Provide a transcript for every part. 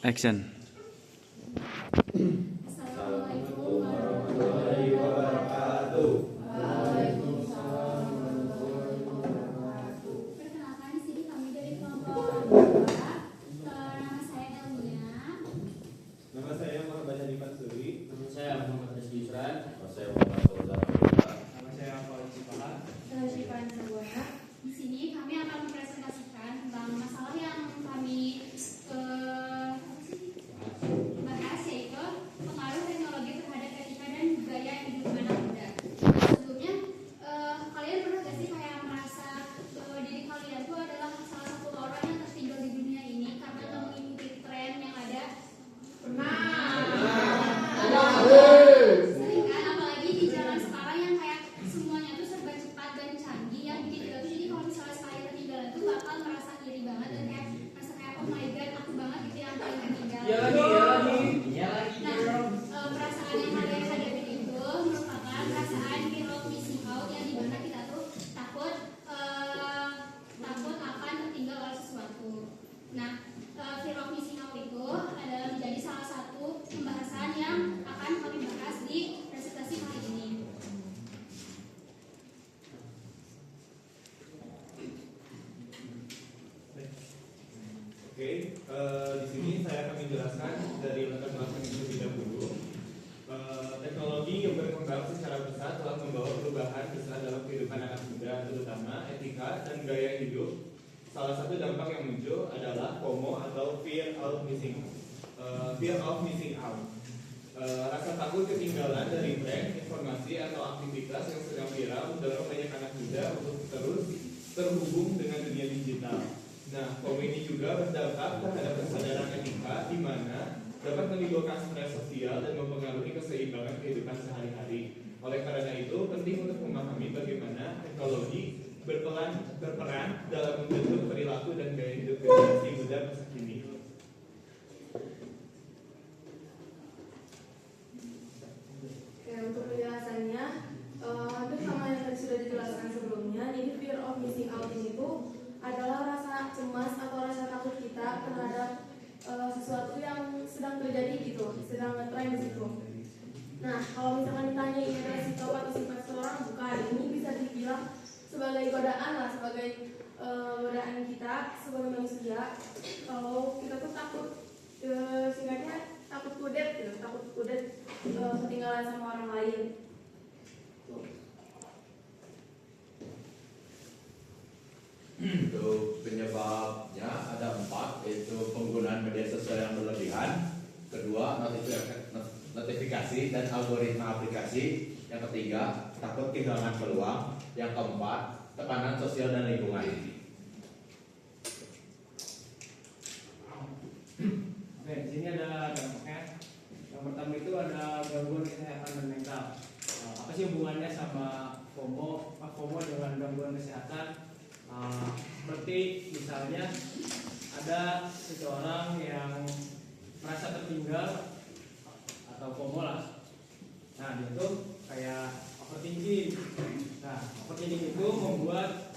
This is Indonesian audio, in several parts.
Action. Assalamualaikum warahmatullahi wabarakatuh. Waalaikumsalam warahmatullahi wabarakatuh. Perkenalkan, di sini kami dari kelompok 2. Nama saya Elmia. Nama saya Muhammad Hanif Mansuri. Nama saya Muhammad Rizky Yusran. Nama saya Muhammad Fauzan Abdullah. Nama saya Fauzan Cipaha. Syifa Nurwana. Di sini kami akan mempresentasikan tentang masalah yang kami bahas, yaitu pengaruh teknologi terhadap etika dan gaya hidup anak muda. Sebelumnya, kalian pernah gak sih kayak merasa diri kalian tuh adalah salah satu orang yang tertinggal di dunia ini karena nggak mengikuti tren yang ada? Sering kan, apalagi di zaman sekarang yang kayak semuanya tuh serba cepat dan canggih, yang bikin kita tuh jadi kalau misalnya sekali ketinggalan tuh bakal merasa iri banget dan kayak merasa kayak oh my god, aku banget gitu yang paling ketinggalan. Nah, perasaan yang kalian hadapi itu merupakan perasaan fear of missing out, yang dimana kita tuh takut akan tertinggal oleh sesuatu. Nah, fear of missing out itu adalah menjadi salah satu pembahasan yang akan kami bahas di presentasi kali ini. Oke, di sini saya akan menjelaskan dari latar belakang itu terlebih dahulu. Teknologi yang berkembang secara besar telah membawa perubahan besar dalam kehidupan anak muda, terutama etika dan gaya hidup. Salah satu dampak yang muncul adalah FOMO atau fear of missing out. Rasa takut ketinggalan dari tren, informasi atau aktivitas yang sedang viral mendorong banyak anak muda untuk terus terhubung dengan dunia digital. Nah, FOMO ini juga berdampak terhadap kesadaran etika, di mana dapat menimbulkan stres sosial dan mempengaruhi keseimbangan kehidupan sehari-hari. Oleh karena itu, penting untuk memahami bagaimana teknologi berperan dalam membentuk perilaku dan gaya hidup generasi muda masa kini. Oke, untuk penjelasannya, hampir sama yang tadi sudah dijelaskan sebelumnya. Jadi fear of missing out ini tuh adalah rasa cemas atau rasa takut kita terhadap sesuatu yang sedang terjadi gitu, sedang ngetren di situ. Nah, kalau misalkan ditanya ini adalah sikap atau sifat seseorang, bukan. Ini bisa dibilang sebagai godaan lah, sebagai godaan kita sebagai manusia. Kalau kita tuh takut, singkatnya takut kudet gitu, takut kudet ketinggalan sama orang lain. Untuk penyebabnya ada 4, yaitu penggunaan media sosial yang berlebihan, kedua notifikasi dan algoritma aplikasi, yang ketiga takut kehilangan peluang, yang keempat tekanan sosial dan lingkungan. Oke, di sini ada dampaknya. Yang pertama itu ada gangguan kesehatan dan mental. Apa sih hubungannya sama FOMO? FOMO dengan gangguan kesehatan? Seperti misalnya ada seseorang yang merasa tertinggal atau FOMO lah. Nah, dia tuh kayak overthinking. Nah, overthinking itu membuat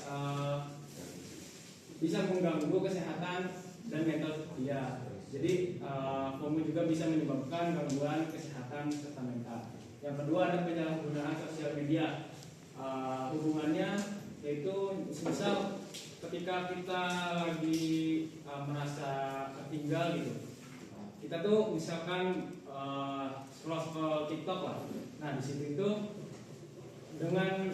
bisa mengganggu kesehatan dan mental dia. Jadi FOMO juga bisa menyebabkan gangguan kesehatan serta mental. Yang kedua ada penyalahgunaan sosial media. Hubungannya yaitu misal ketika kita lagi merasa tertinggal gitu, kita tuh misalkan scroll TikTok lah. Nah, di situ itu dengan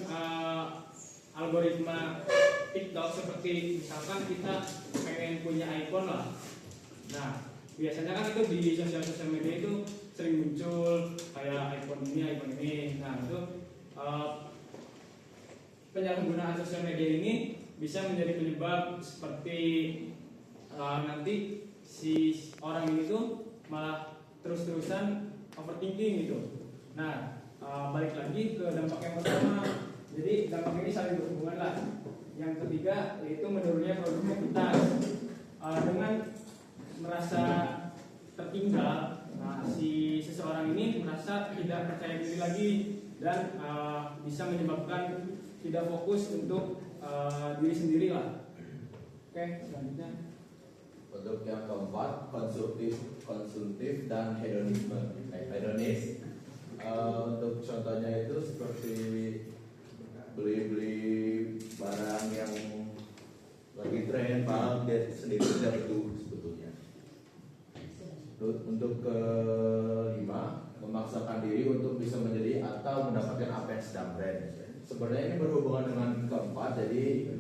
algoritma TikTok, seperti misalkan kita pengen punya iPhone lah. Nah, biasanya kan itu di sosial media itu sering muncul kayak iPhone ini. Nah, itu penyalahgunaan sosial media ini bisa menjadi penyebab seperti nanti si orang ini tuh malah terus-terusan overthinking gitu. Nah, balik lagi ke dampak yang pertama. Jadi dampak ini saling berhubungan lah. Yang ketiga yaitu menurunnya produktivitas. Dengan merasa tertinggal, si seseorang ini merasa tidak percaya diri lagi dan bisa menyebabkan tidak fokus untuk diri sendiri lah. Oke, selanjutnya. Untuk yang keempat, hedonisme. Hedonis. Untuk contohnya itu seperti beli-beli barang yang lagi tren, padahal dia sendiri tidak butuh sebetulnya. Untuk kelima, memaksakan diri untuk bisa menjadi atau mendapatkan apa yang sedang tren. Sebenarnya ini berhubungan dengan keempat, jadi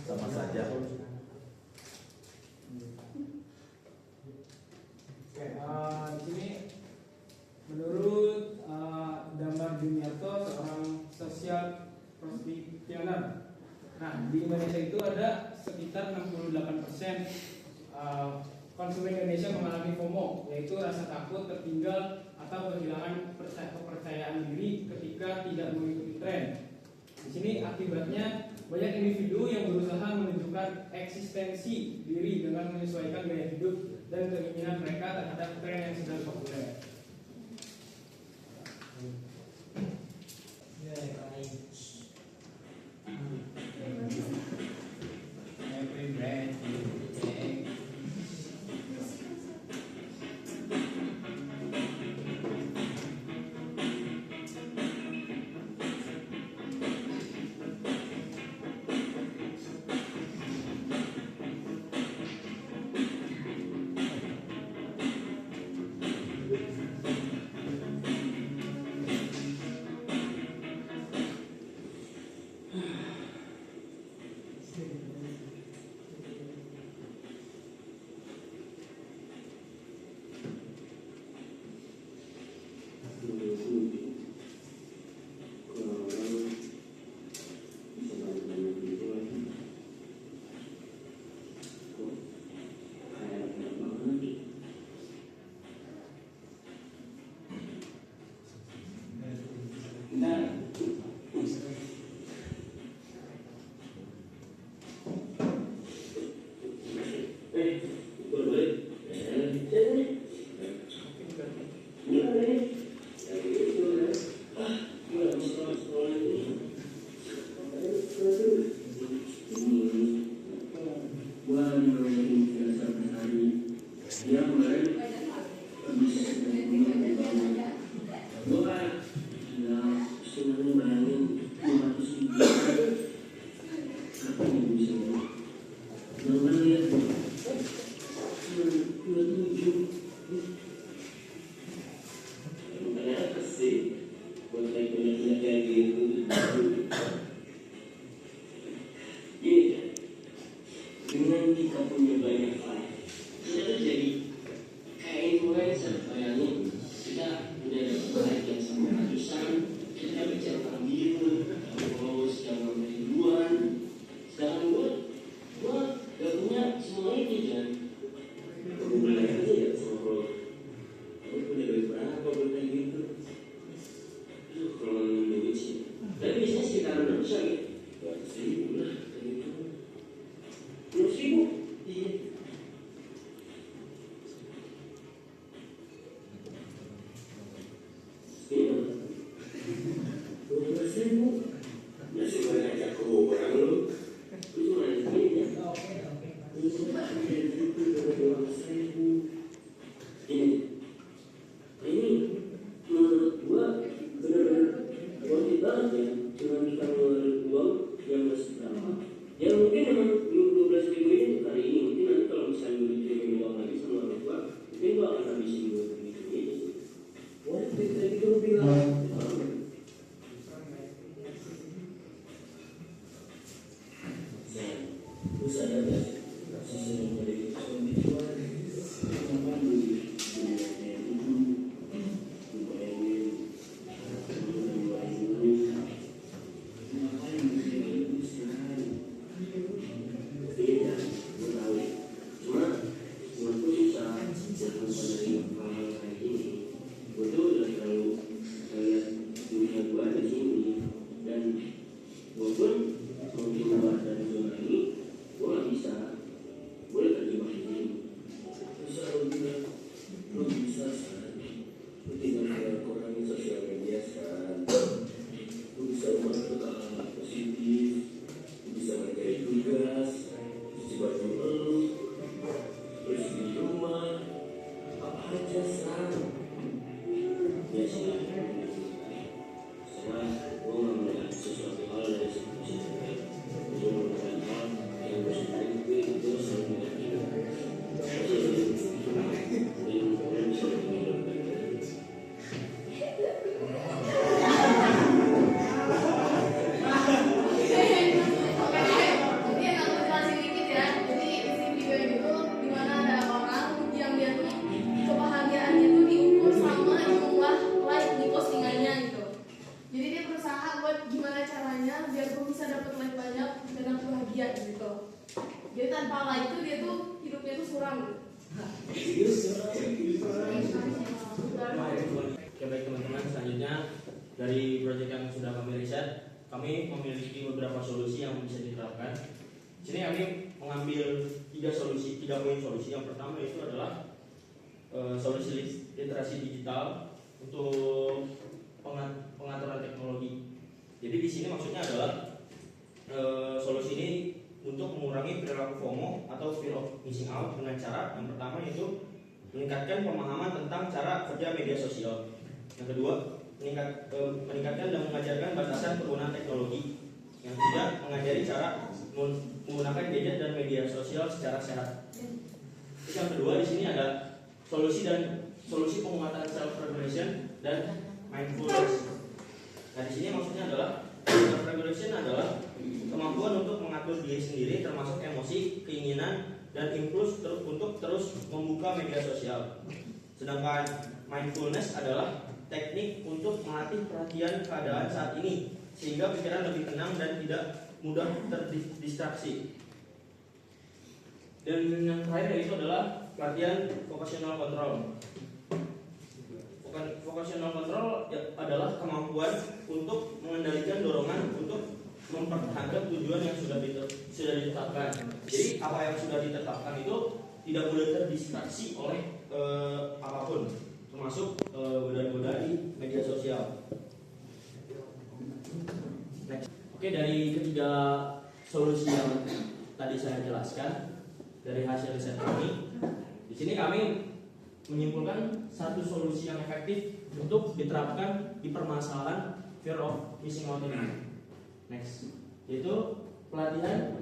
sama saja. Oke, di sini menurut Damar Juniarto, seorang sosial profesional. Nah, di Indonesia itu ada sekitar 68% konsumen Indonesia mengalami FOMO, yaitu rasa takut tertinggal atau kehilangan kepercayaan diri ketika tidak mengikuti tren. Di sini akibatnya banyak individu yang berusaha menunjukkan eksistensi diri dengan menyesuaikan gaya hidup dan keinginan mereka terhadap tren yang sedang populer. Setelah gue melihat sesuatu hal dari situasi gue melihat hal yang positif, gue selalu negatif. Dan gue bisa lebih Mungkin aku jelasin dikit ya. Jadi di video itu dimana ada orang yang dia tuh kebahagiaannya tuh diukur sama jumlah like di postingannya gitu. Jadi dia berusaha buat gimana caranya biar gue bisa dapat like banyak dan aku bahagia gitu. Jadi tanpa like itu dia tuh hidupnya tuh suram gitu. Oke, baik teman-teman, selanjutnya dari proyek yang sudah kami riset, kami memiliki beberapa solusi yang bisa diterapkan. Di sini kami mengambil 3 poin solusi. Yang pertama itu adalah solusi literasi digital untuk pengaturan teknologi. Jadi di sini maksudnya adalah solusi ini untuk mengurangi perilaku FOMO atau fear of missing out dengan cara yang pertama yaitu meningkatkan pemahaman tentang cara kerja media sosial. Yang kedua, meningkatkan dan mengajarkan batasan penggunaan teknologi. Yang ketiga, mengajari cara menggunakan gadget dan media sosial secara sehat. Terus yang kedua di sini ada solusi penguatan self regulation dan mindfulness. Nah di sini maksudnya adalah self regulation adalah kemampuan untuk mengatur diri sendiri termasuk emosi, keinginan, dan impuls untuk terus membuka media sosial. Sedangkan mindfulness adalah teknik untuk melatih perhatian keadaan saat ini sehingga pikiran lebih tenang dan tidak mudah terdistraksi. Dan yang terakhir yaitu adalah latihan vocational control. Vocational control adalah kemampuan untuk mengendalikan dorongan untuk mempertahankan tujuan yang sudah ditetapkan. Jadi apa yang sudah ditetapkan itu tidak mudah terdistraksi oleh apapun, termasuk godaan-godaan di media sosial. Next. Oke, dari ketiga solusi yang tadi saya jelaskan dari hasil riset kami, di sini kami menyimpulkan satu solusi yang efektif untuk diterapkan di permasalahan fear of missing out ini. Next, yaitu pelatihan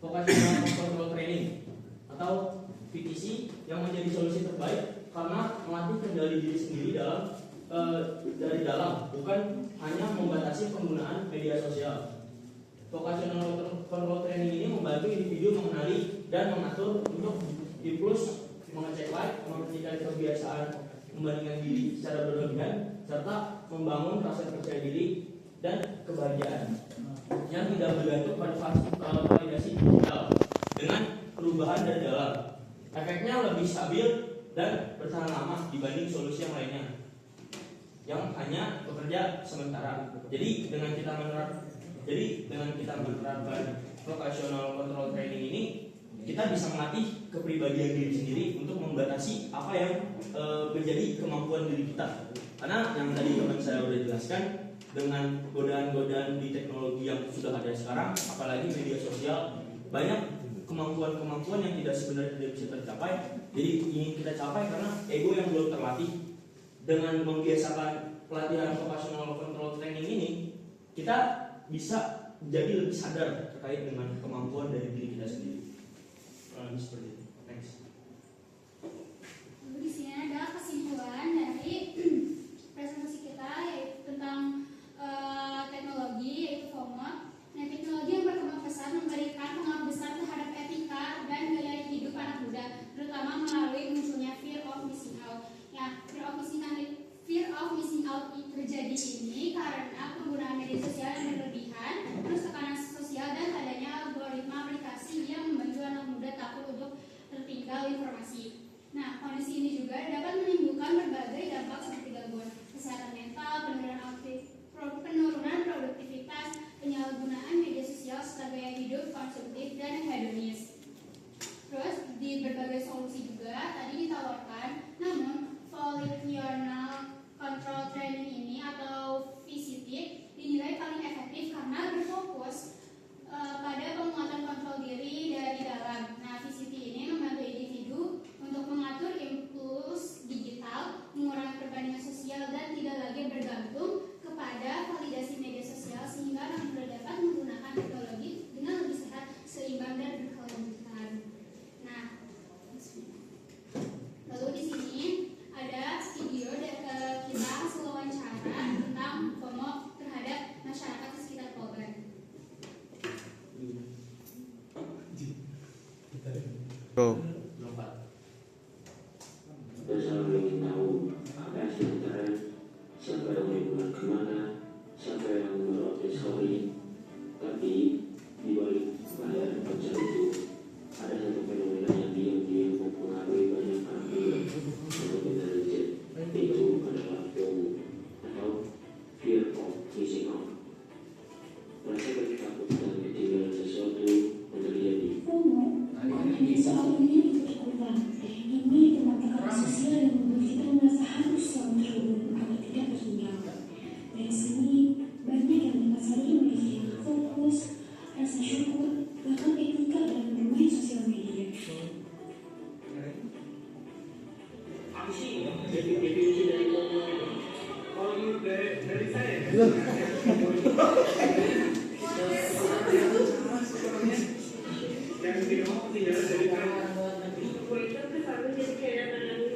vocational control training atau VTC yang menjadi solusi terbaik karena melatih kendali diri sendiri dari dalam, bukan hanya membatasi penggunaan media sosial. Vocational control training ini membantu individu mengenali dan mengatur untuk impuls, mengecek like, menghentikan kebiasaan membandingkan diri secara berlebihan, serta membangun rasa percaya diri dan kebahagiaan yang tidak bergantung pada validasi digital dengan perubahan dari dalam. Efeknya lebih stabil dan bertahan lama dibanding solusi yang lainnya yang hanya bekerja sementara. Jadi dengan kita menerapkan vocational control training ini, kita bisa melatih kepribadian diri sendiri untuk membatasi apa yang menjadi kemampuan diri kita. Karena yang tadi teman saya sudah jelaskan, dengan godaan-godaan di teknologi yang sudah ada sekarang, apalagi media sosial, banyak kemampuan-kemampuan yang sebenarnya tidak bisa tercapai. Jadi ingin kita capai karena ego yang belum terlatih. Dengan membiasakan pelatihan vocational control training ini, kita bisa menjadi lebih sadar terkait dengan kemampuan dari diri kita sendiri. Seperti itu. Next. Lalu di sini ada kesimpulan dari presentasi kita yaitu tentang teknologi yaitu FOMO. Nah, teknologi yang berkembang pesat memberikan pengaruh besar terhadap etika dan gaya hidup anak muda, terutama melalui munculnya fear of missing out. Ya, fear of missing out terjadi ini karena penggunaan media sosial yang berlebihan, terus tekanan sosial dan adanya algoritma aplikasi yang membantu anak muda takut untuk tertinggal informasi. Nah, kondisi ini juga dapat menimbulkan berbagai dampak seperti gangguan kesehatan mental, penurunan produktivitas, penyalahgunaan media sosial sebagai gaya hidup konsumtif dan hedonis. Terus di berbagai solusi juga tadi ditawarkan, namun vocational control training ini atau VCT dinilai paling efektif karena berfokus pada penguatan kontrol diri dari dalam. Nah, VCT ini membantu individu untuk mengatur impuls Go. Dan selalu ingin tahu reaksi antara siapa yang menggunakan kemana, siapa yang merupdate story. Tapi di balik layar ponsel itu ada satu fenomena yang diam-diam mempengaruhi banyak anak muda untuk intelijen, yaitu adalah FOMO atau fear of missing out. Merasa takut dan ketinggalan sesuatu yang terjadi. FOMO bukan soal ingin ikut-ikutan. Ini tentang tekanan sosial yang membuat kita merasa harus selalu terhubung agar tidak ketinggalan. Dari sini, banyak yang dipasari memiliki fokus, rasa syukur, bahkan etika dalam bermain sosial media. Definisi dari FOMO itu, kalau menurut dari saya, yang tidak mau ketinggalan dari saya. Itu selalu jadi kayak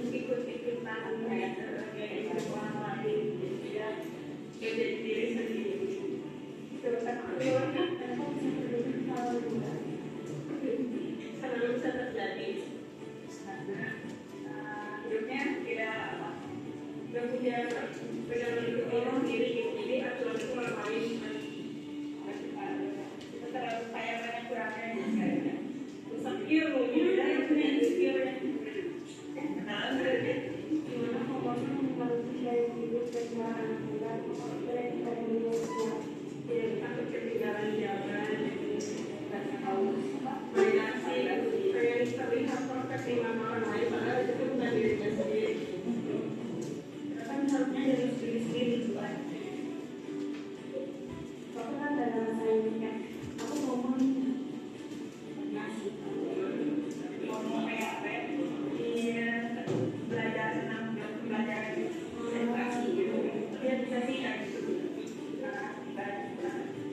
ikut-ikutan kayak ikut orang lain, jadi jadi diri sendiri. Terus selalu bisa terjadi karena hidupnya tidak punya pegangan hidup orang sendiri gitu. Jadi aturan itu orang lain kita terlalu kayak banyak kurangnya kayaknya. Insecure mungkin ada yang punya insecure ya. Gimana pokoknya manusia yang hidup bersama anak muda mereka Indonesia Tidak takut ketinggalan zaman dan tahu validasi kayak terlihat perfect di mata orang lain padahal itu bukan dirinya sendiri. Kan harusnya dari diri sendiri juga. Tapi kan dalam saya aku ngomong Ngomong kayak apa ya? Iya, belajar tentang belajar edukasi gitu. Dia bisa sih kayak gitu.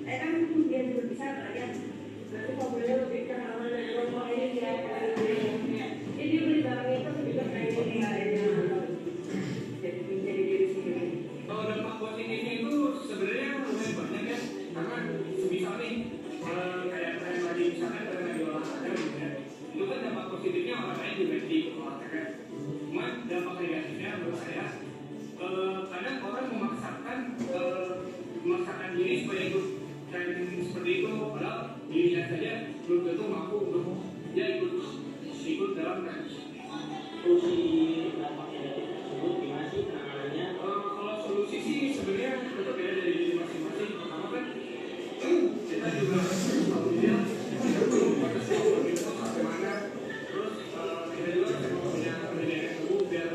Kan dia juga bisa belajar. Berarti ngobrolnya lebih ke hal-hal dari ngomong ini dia jadi beli barang itu juga kayak gini kayaknya. Jadi diri sendiri. Kalau dampak positifnya itu sebenarnya lumayan banyak ya, karena semisal nih kayak tren lagi misalkan tren lagi olahraga gitu ya, itu kan dampak positifnya orang lain juga di olahraga. Cuma dampak negatifnya menurut saya kadang orang memaksakan diri supaya ikut tren seperti itu, padahal dirinya saja belum tentu mampu untuk dia ikut dalam tren. Solusi dampak negatif tersebut gimana sih penanganannya? Kalau solusi sih sebenarnya tetap beda dari diri masing-masing. Pertama kan kita juga tahu dia sampai mana. Terus kita juga punya pendidikan yang bagus biar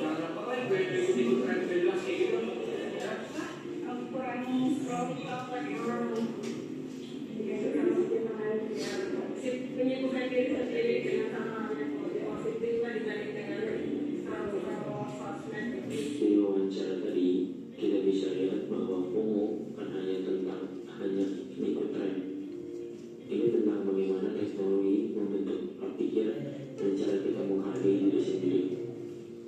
nggak apa-apa yang gue ikut tren jelas kayak gitu. Ya. Kurangi scroll TikTok lagi orang menyibukkan diri sendiri dengan hal-hal yang positif dibanding dengan scroll sosmed. Di wawancara tadi kita bisa lihat bahwa FOMO bukan hanya ikut tren. Ini tentang bagaimana teknologi membentuk pola pikir dan cara kita menghargai diri sendiri.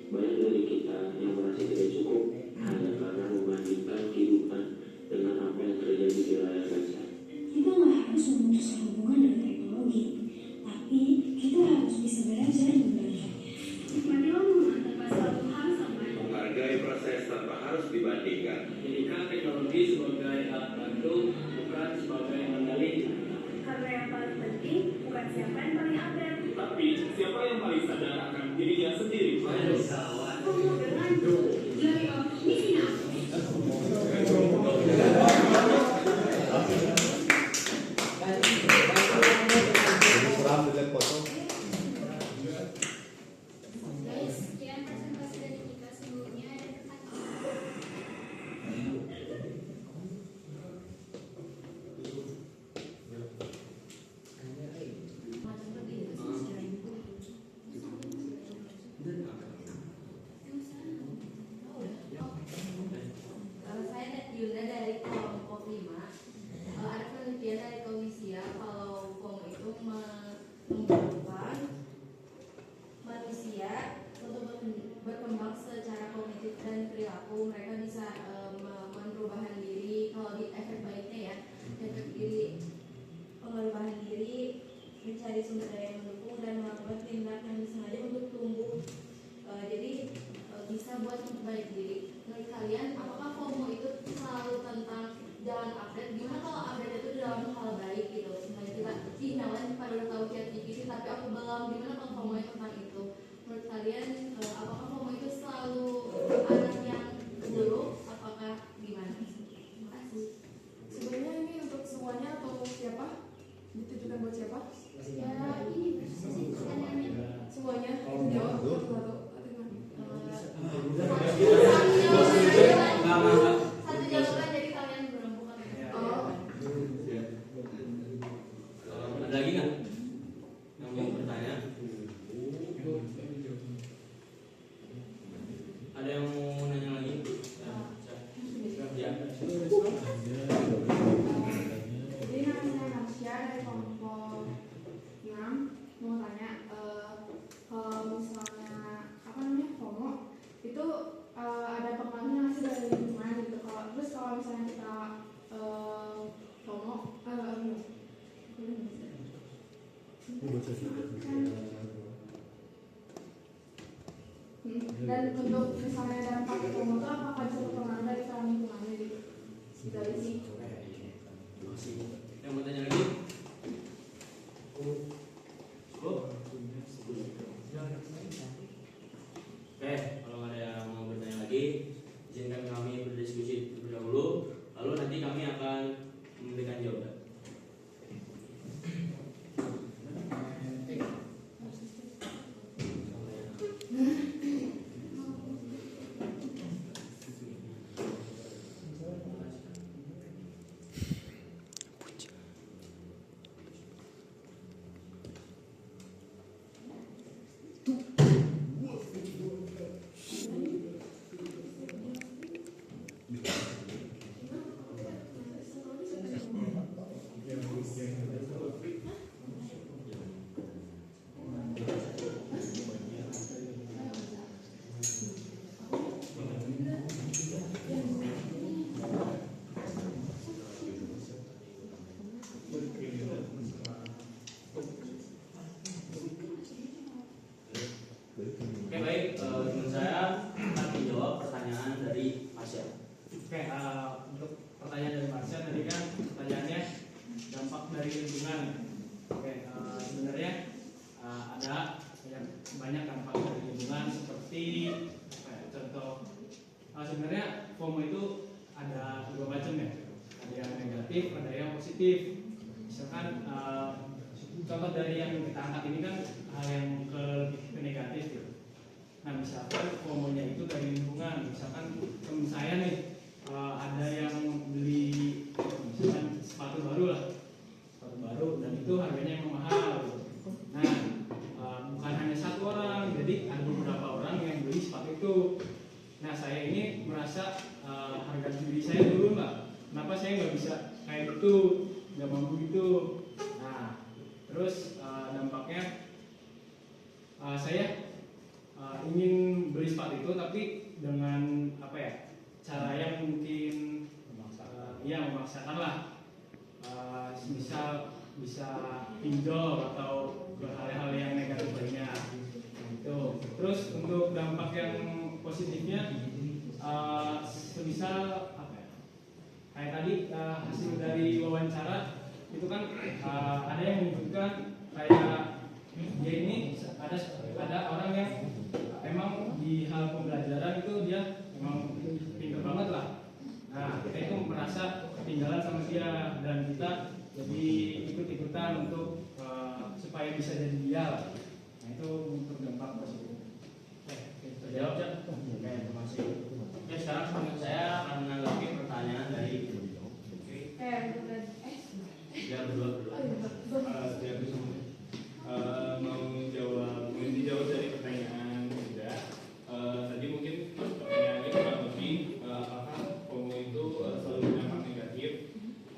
Banyak dari kita yang merasa tidak cukup hanya karena membandingkan kehidupan dengan apa yang terjadi di layar kaca. Kita nggak harus memutuskan hubungan dengan teknologi, tapi kita harus bisa belajar dan belajar. Nikmati momen tanpa selalu harus sama. Menghargai proses tanpa harus dibandingkan. Jadikan teknologi sebagai alat bantu, bukan sebagai kendali. Karena yang paling penting bukan siapa yang paling update, Tapi siapa yang paling sadar akan dirinya sendiri? FOMO dengan Joy of Missing Out. Guys, sekian presentasi dari kita sebelumnya ada Kalau saya Yunda dari kelompok 5, ada penelitian dari Komisia kalau FOMO itu membutuhkan manusia untuk berkembang secara kognitif dan perilaku. Mereka bisa perubahan diri, kalau di efek baiknya ya, efek diri, pengerubahan diri, mencari sumber daya yang mendukung dan melakukan Ih, nawan pada udah tahu kiat sih, tapi aku belum gimana kalau FOMO tentang itu. Menurut kalian, apakah FOMO itu selalu arah yang buruk? Apakah gimana? Terima kasih. Sebenarnya ini untuk semuanya atau siapa? Ditujukan buat siapa? Ya ini pertanyaannya. Semuanya Jawab satu-satu. Satu jawaban jadi kalian berempat. Oh, Ada lagi nggak yang mau bertanya? Ada yang mau nanya lagi? Ya. Jadi nama saya Nasya dari kelompok 6. Mau tanya, kalau misalnya apa namanya FOMO itu ada pengaruhnya nggak sih dari lingkungan gitu? Terus kalau misalnya kita FOMO, dan untuk misalnya dampak FOMO itu apakah bisa berpengaruh dari lingkungannya gitu? Dari sih. Yang mau tanya lagi? Oke, kalau ada yang mau bertanya lagi, izinkan kami berdiskusi terlebih dahulu, lalu nanti kami akan memberikan jawaban. Oke baik, teman saya akan menjawab pertanyaan dari Asia. Oke, untuk pertanyaan dari Marsha tadi kan pertanyaannya dampak dari lingkungan. Oke, sebenarnya ada banyak dampak dari lingkungan seperti contoh sebenarnya FOMO itu ada dua macam ya, ada yang negatif, ada yang positif. Misalkan contoh dari yang kita angkat ini kan hal yang ke negatif gitu. Nah misalkan FOMO-nya itu dari lingkungan, misalkan teman saya nih ada yang beli misalkan sepatu baru lah, sepatu baru dan itu harganya emang mahal gitu. Nah bukan hanya satu orang, jadi ada beberapa orang yang beli sepatu itu. Nah saya ini merasa harga diri saya turun lah. Kenapa saya nggak bisa kayak gitu, nggak mampu gitu. Nah terus dampaknya saya ingin beli sepatu itu tapi dengan apa ya, cara yang mungkin memaksakan lah, misal bisa pinjol atau ke hal-hal yang negatif lainnya gitu. Terus untuk dampak yang positifnya semisal apa ya, kayak tadi hasil dari wawancara itu kan ada yang menyebutkan kayak dia ini ada orang yang emang di hal pembelajaran itu dia emang pintar banget lah. Nah kita itu merasa ketinggalan sama dia dan kita jadi ikut-ikutan untuk supaya bisa jadi dia. Nah itu untuk dampak positif. Terjawab ya? Oke, terima kasih. Oke, sekarang teman saya akan menanggapi pertanyaan dari ya berdua. Mau dijawab dari pertanyaan juga. Tadi mungkin pertanyaannya kurang lebih apakah FOMO itu selalu berdampak negatif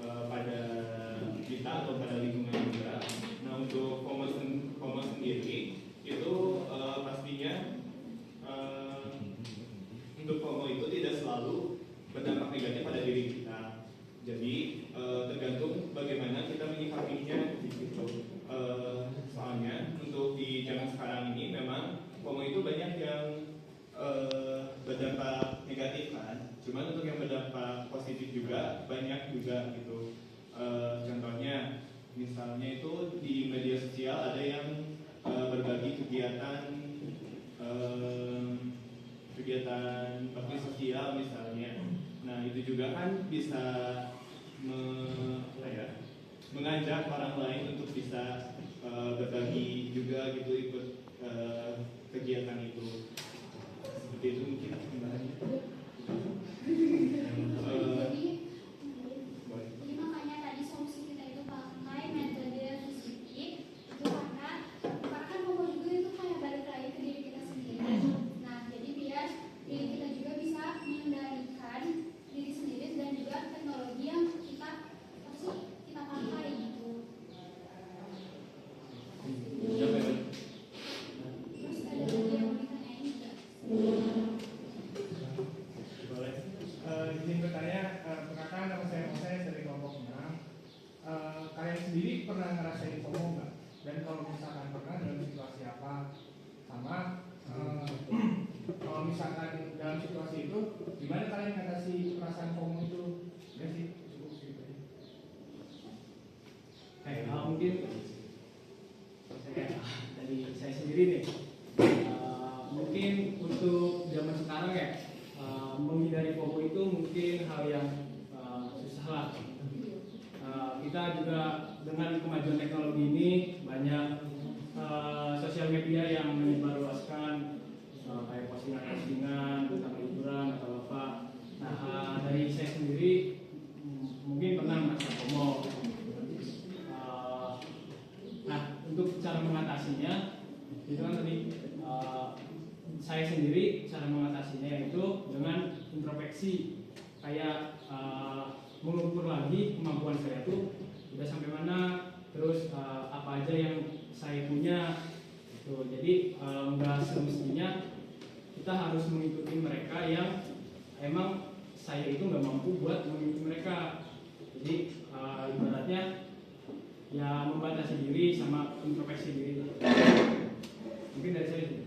pada kita atau pada lingkungan juga. Nah untuk FOMO sendiri itu pastinya untuk FOMO itu tidak selalu berdampak negatif pada diri kita. Jadi tergantung bagaimana kita menyikapinya gitu. Soalnya untuk di zaman sekarang ini memang FOMO itu banyak yang berdampak negatif kan. Cuman untuk yang berdampak positif juga banyak juga gitu. Contohnya misalnya itu misalkan dalam situasi itu, gimana kalian mengatasi perasaan FOMO itu? Enggak sih, cukup gitu aja. Mungkin dari saya sendiri nih, mungkin untuk zaman sekarang ya, menghindari FOMO itu mungkin hal yang susah lah. Kita juga dengan kemajuan teknologi ini banyak sosial media yang menyebarluaskan kayak postingan-postingan tentang liburan atau apa. Nah, dari saya sendiri mungkin pernah merasa FOMO. Nah, untuk cara mengatasinya, itu kan tadi saya sendiri cara mengatasinya yaitu dengan introspeksi, kayak mengukur lagi kemampuan saya tuh udah sampai mana, terus apa aja yang saya punya. Tuh, jadi nggak semestinya kita harus mengikuti mereka yang emang saya itu nggak mampu buat mengikuti mereka. Jadi ibaratnya ya membatasi diri sama introspeksi diri. Mungkin dari saya.